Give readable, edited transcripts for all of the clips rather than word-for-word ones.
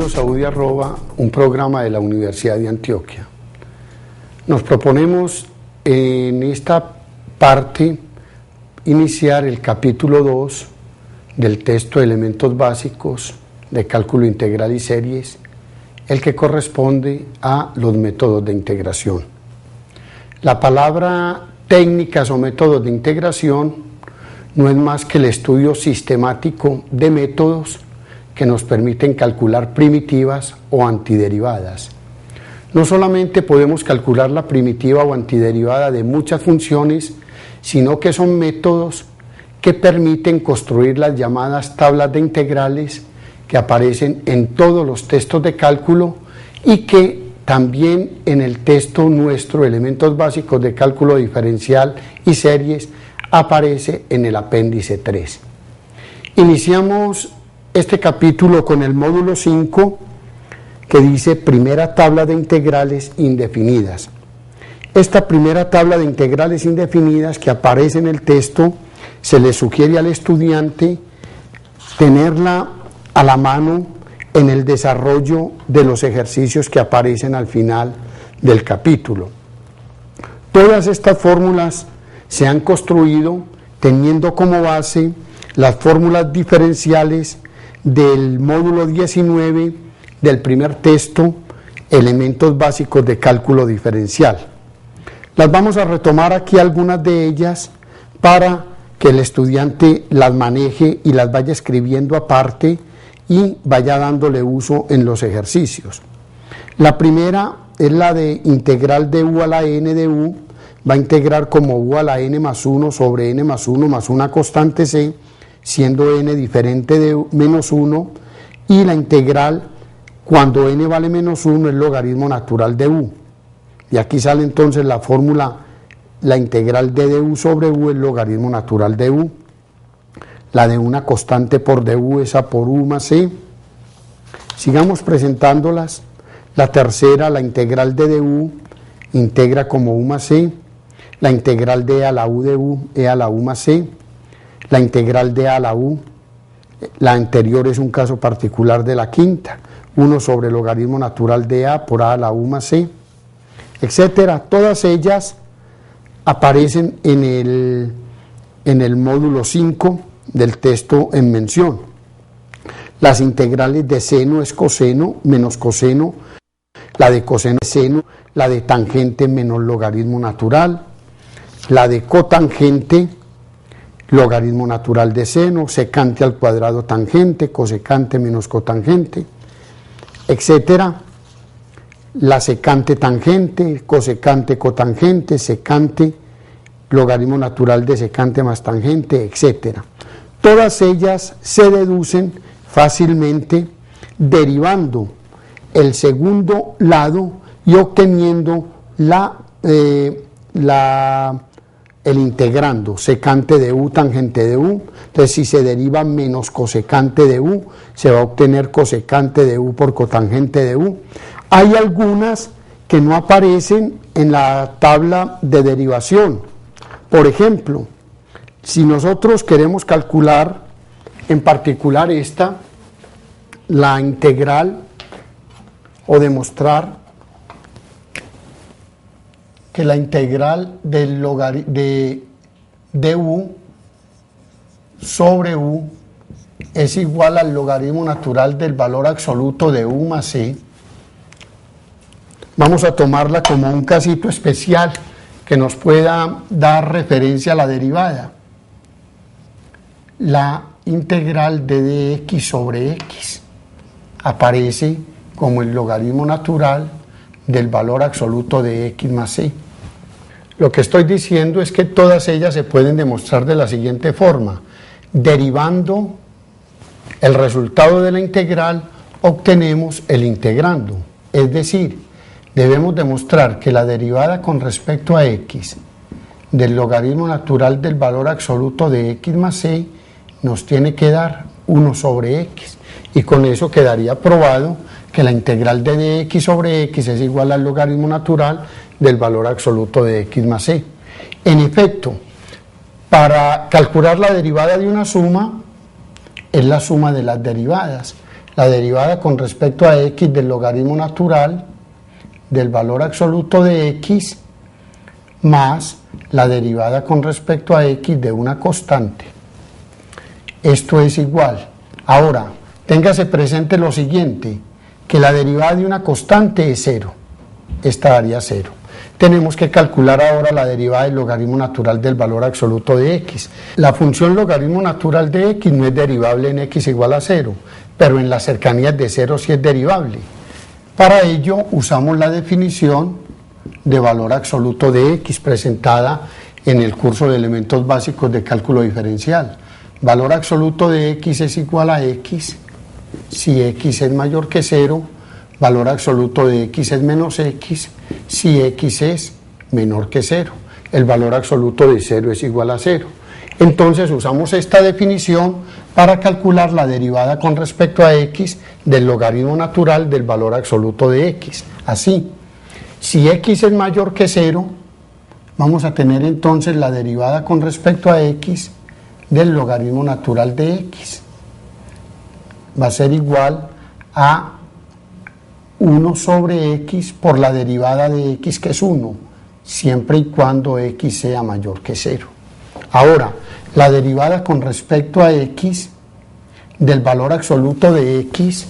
Bienvenidos a UDI Arroba, un programa de la Universidad de Antioquia. Nos proponemos en esta parte iniciar el capítulo 2 del texto de elementos básicos de cálculo integral y series, el que corresponde a los métodos de integración. La palabra técnicas o métodos de integración no es más que el estudio sistemático de métodos que nos permiten calcular primitivas o antiderivadas. No solamente podemos calcular la primitiva o antiderivada de muchas funciones, sino que son métodos que permiten construir las llamadas tablas de integrales que aparecen en todos los textos de cálculo y que también en el texto nuestro, Elementos Básicos de Cálculo Diferencial y Series, aparece en el apéndice 3. Iniciamos este capítulo con el módulo 5 que dice primera tabla de integrales indefinidas. Esta primera tabla de integrales indefinidas que aparece en el texto, se le sugiere al estudiante tenerla a la mano en el desarrollo de los ejercicios que aparecen al final del capítulo. Todas estas fórmulas se han construido teniendo como base las fórmulas diferenciales del módulo 19 del primer texto, Elementos Básicos de Cálculo Diferencial. Las vamos a retomar aquí, algunas de ellas, para que el estudiante las maneje y las vaya escribiendo aparte y vaya dándole uso en los ejercicios. La primera es la de integral de u a la n de u, va a integrar como u a la n más 1 sobre n más 1 más una constante c, siendo n diferente de menos 1, y la integral cuando n vale menos 1 es logaritmo natural de u. Y aquí sale entonces la fórmula, la integral de du sobre u es logaritmo natural de u. La de una constante por du es a por u más c. Sigamos presentándolas. La tercera, la integral de du, integra como u más c. La integral de a la u de u, e a la u más c. La integral de a la u, la anterior es un caso particular de la quinta, 1 sobre logaritmo natural de a por a la u más c, etcétera. Todas ellas aparecen en el módulo 5 del texto en mención. Las integrales de seno es coseno menos coseno, la de coseno es seno, la de tangente menos logaritmo natural, la de cotangente logaritmo natural de seno, secante al cuadrado tangente, cosecante menos cotangente, etcétera. La secante tangente, cosecante cotangente, secante, logaritmo natural de secante más tangente, etcétera. Todas ellas se deducen fácilmente derivando el segundo lado y obteniendo el integrando, secante de u, tangente de u. Entonces, si se deriva menos cosecante de u, se va a obtener cosecante de u por cotangente de u. Hay algunas que no aparecen en la tabla de derivación. Por ejemplo, si nosotros queremos calcular, en particular esta, la integral, o demostrar que la integral de u sobre u es igual al logaritmo natural del valor absoluto de u más c, vamos a tomarla como un casito especial que nos pueda dar referencia a la derivada. La integral de dx sobre x aparece como el logaritmo natural del valor absoluto de x más c. Lo que estoy diciendo es que todas ellas se pueden demostrar de la siguiente forma. Derivando el resultado de la integral, obtenemos el integrando. Es decir, debemos demostrar que la derivada con respecto a x del logaritmo natural del valor absoluto de x más c nos tiene que dar 1 sobre x. Y con eso quedaría probado que la integral de dx sobre x es igual al logaritmo natural del valor absoluto de x más c. En efecto, para calcular la derivada de una suma, es la suma de las derivadas. la derivada con respecto a x del logaritmo natural del valor absoluto de x más la derivada con respecto a x de una constante. Esto es igual. Ahora, téngase presente lo siguiente, que la derivada de una constante es 0. Esta daría 0. Tenemos que calcular ahora la derivada del logaritmo natural del valor absoluto de x. La función logaritmo natural de x no es derivable en x igual a 0, pero en las cercanías de 0 sí es derivable. Para ello usamos la definición de valor absoluto de x presentada en el curso de elementos básicos de cálculo diferencial. Valor absoluto de x es igual a x si x es mayor que 0, valor absoluto de x es menos x si x es menor que 0. El valor absoluto de 0 es igual a 0. Entonces usamos esta definición para calcular la derivada con respecto a x del logaritmo natural del valor absoluto de x. Así, si x es mayor que 0, vamos a tener entonces la derivada con respecto a x del logaritmo natural de x. Va a ser igual a 1 sobre x por la derivada de x, que es 1, siempre y cuando x sea mayor que 0. Ahora, la derivada con respecto a x del valor absoluto de x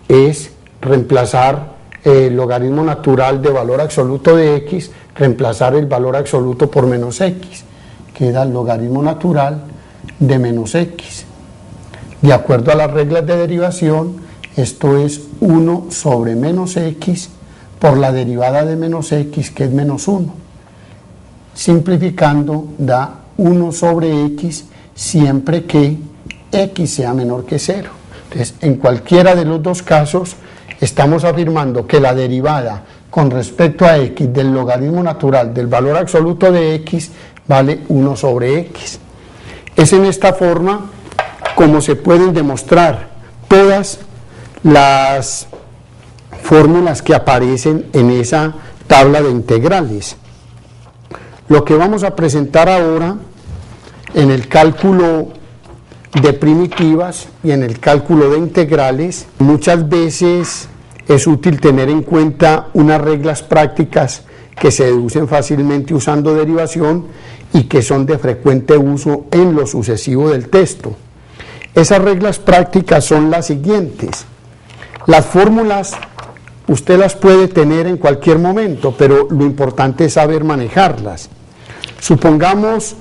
es reemplazar el logaritmo natural de valor absoluto de x, reemplazar el valor absoluto por menos x. Queda el logaritmo natural de menos x. De acuerdo a las reglas de derivación, esto es 1 sobre menos x por la derivada de menos x, que es menos 1. Simplificando, da 1 sobre x siempre que x sea menor que 0. Entonces, en cualquiera de los dos casos, estamos afirmando que la derivada con respecto a x del logaritmo natural del valor absoluto de x vale 1 sobre x. Es en esta forma como se pueden demostrar todas las fórmulas que aparecen en esa tabla de integrales. Lo que vamos a presentar ahora en el cálculo de primitivas y en el cálculo de integrales, muchas veces es útil tener en cuenta unas reglas prácticas que se deducen fácilmente usando derivación y que son de frecuente uso en lo sucesivo del texto. Esas reglas prácticas son las siguientes. Las fórmulas usted las puede tener en cualquier momento, pero lo importante es saber manejarlas. Supongamos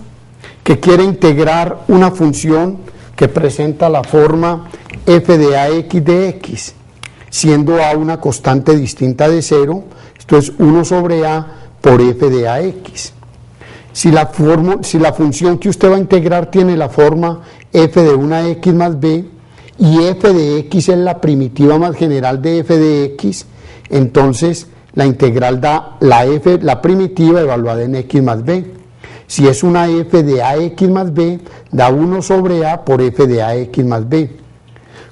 que quiere integrar una función que presenta la forma f de ax de x, siendo a una constante distinta de 0, esto es 1 sobre a por f de ax. Si la función que usted va a integrar tiene la forma f de una x más b, y f de x es la primitiva más general de f de x, entonces la integral da la primitiva evaluada en x más b. Si es una f de ax más b, da 1 sobre a por f de ax más b.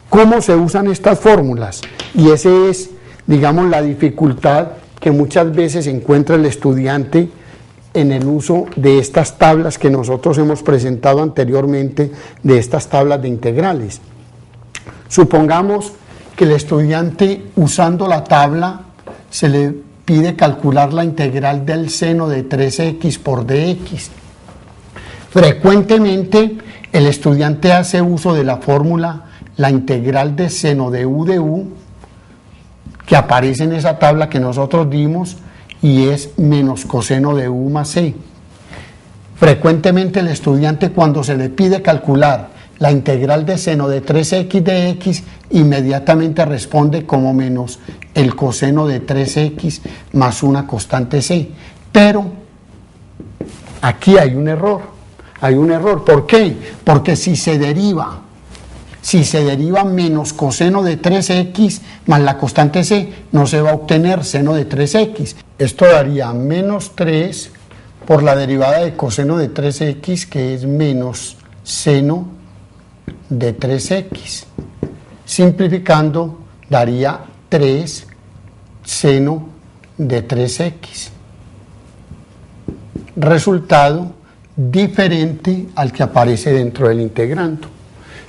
¿Cómo se usan estas fórmulas? Y esa es, digamos, la dificultad que muchas veces encuentra el estudiante en el uso de estas tablas que nosotros hemos presentado anteriormente, de estas tablas de integrales. Supongamos que el estudiante, usando la tabla, se le pide calcular la integral del seno de 3x por dx. Frecuentemente el estudiante hace uso de la fórmula la integral de seno de u, que aparece en esa tabla que nosotros dimos, y es menos coseno de u más c. Frecuentemente el estudiante, cuando se le pide calcular la integral de seno de 3x de x, inmediatamente responde como menos el coseno de 3x más una constante c. Pero aquí hay un error. ¿Por qué? Porque si se deriva menos coseno de 3x más la constante c, no se va a obtener seno de 3x. Esto daría menos 3 por la derivada de coseno de 3x, que es menos seno de 3x. Simplificando, daría 3 seno de 3x. Resultado diferente al que aparece dentro del integrando.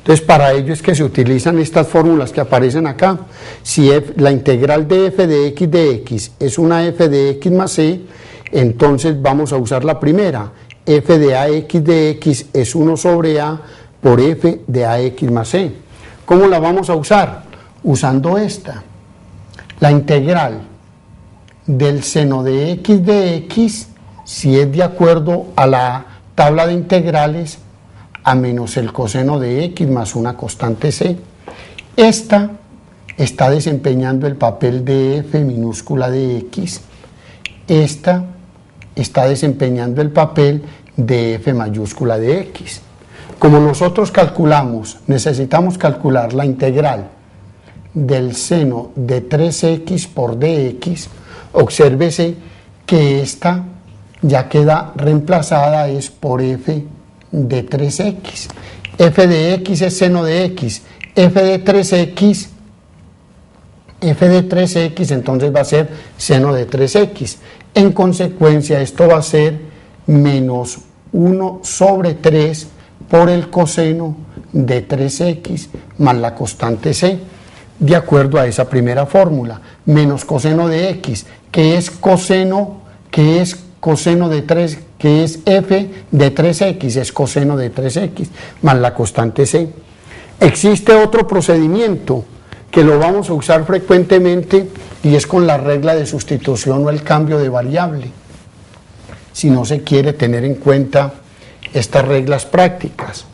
Entonces, para ello es que se utilizan estas fórmulas que aparecen acá. Si la integral de f de x es una f de x más c, entonces vamos a usar la primera. F de ax de x es 1 sobre a por f de ax más c. ¿Cómo la vamos a usar? Usando esta. La integral del seno de x, si es de acuerdo a la tabla de integrales, a menos el coseno de x más una constante c. Esta está desempeñando el papel de f minúscula de x. Esta está desempeñando el papel de f mayúscula de x. Como nosotros necesitamos calcular la integral del seno de 3x por dx, obsérvese que esta ya queda reemplazada es por f de 3x. F de x es seno de x. F de 3x, entonces va a ser seno de 3x. En consecuencia, esto va a ser menos 1 sobre 3 por el coseno de 3x más la constante c, de acuerdo a esa primera fórmula, menos coseno de x, que es coseno de 3, que es f de 3x, es coseno de 3x, más la constante c. Existe otro procedimiento que lo vamos a usar frecuentemente y es con la regla de sustitución o el cambio de variable. Si no se quiere tener en cuenta estas reglas prácticas,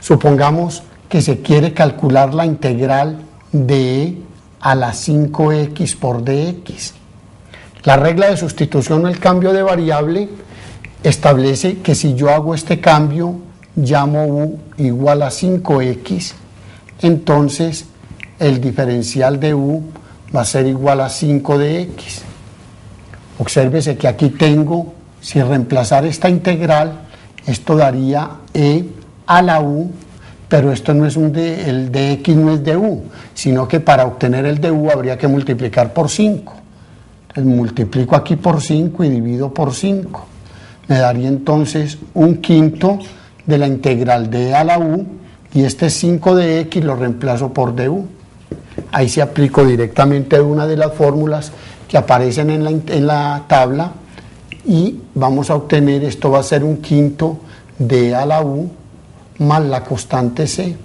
supongamos que se quiere calcular la integral de e a la 5x por dx. La regla de sustitución o el cambio de variable establece que si yo hago este cambio, llamo u igual a 5x, entonces el diferencial de u va a ser igual a 5 de x. Obsérvese que aquí tengo, si reemplazar esta integral, esto daría e a la u, pero esto no es el de x no es de u, sino que para obtener el de u habría que multiplicar por 5. Entonces multiplico aquí por 5 y divido por 5. Me daría entonces un quinto de la integral de e a la u, y este 5 de x lo reemplazo por du. Ahí se aplico directamente una de las fórmulas que aparecen en la tabla y vamos a obtener, esto va a ser un quinto de e a la u más la constante c.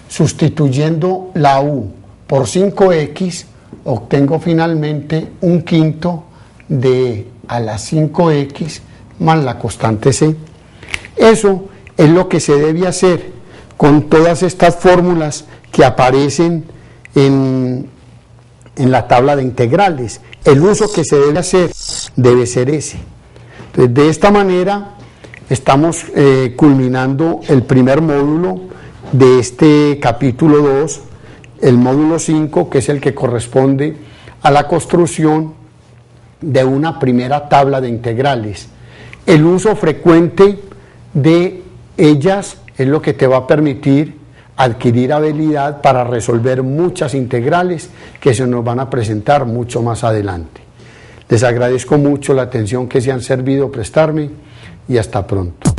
Sustituyendo la u por 5x, obtengo finalmente un quinto de e a la 5x más la constante c. Eso es lo que se debe hacer con todas estas fórmulas que aparecen en la tabla de integrales. El uso que se debe hacer debe ser ese. Entonces, de esta manera estamos culminando el primer módulo de este capítulo 2, el módulo 5, que es el que corresponde a la construcción de una primera tabla de integrales. El uso frecuente de ellas es lo que te va a permitir adquirir habilidad para resolver muchas integrales que se nos van a presentar mucho más adelante. Les agradezco mucho la atención que se han servido prestarme y hasta pronto.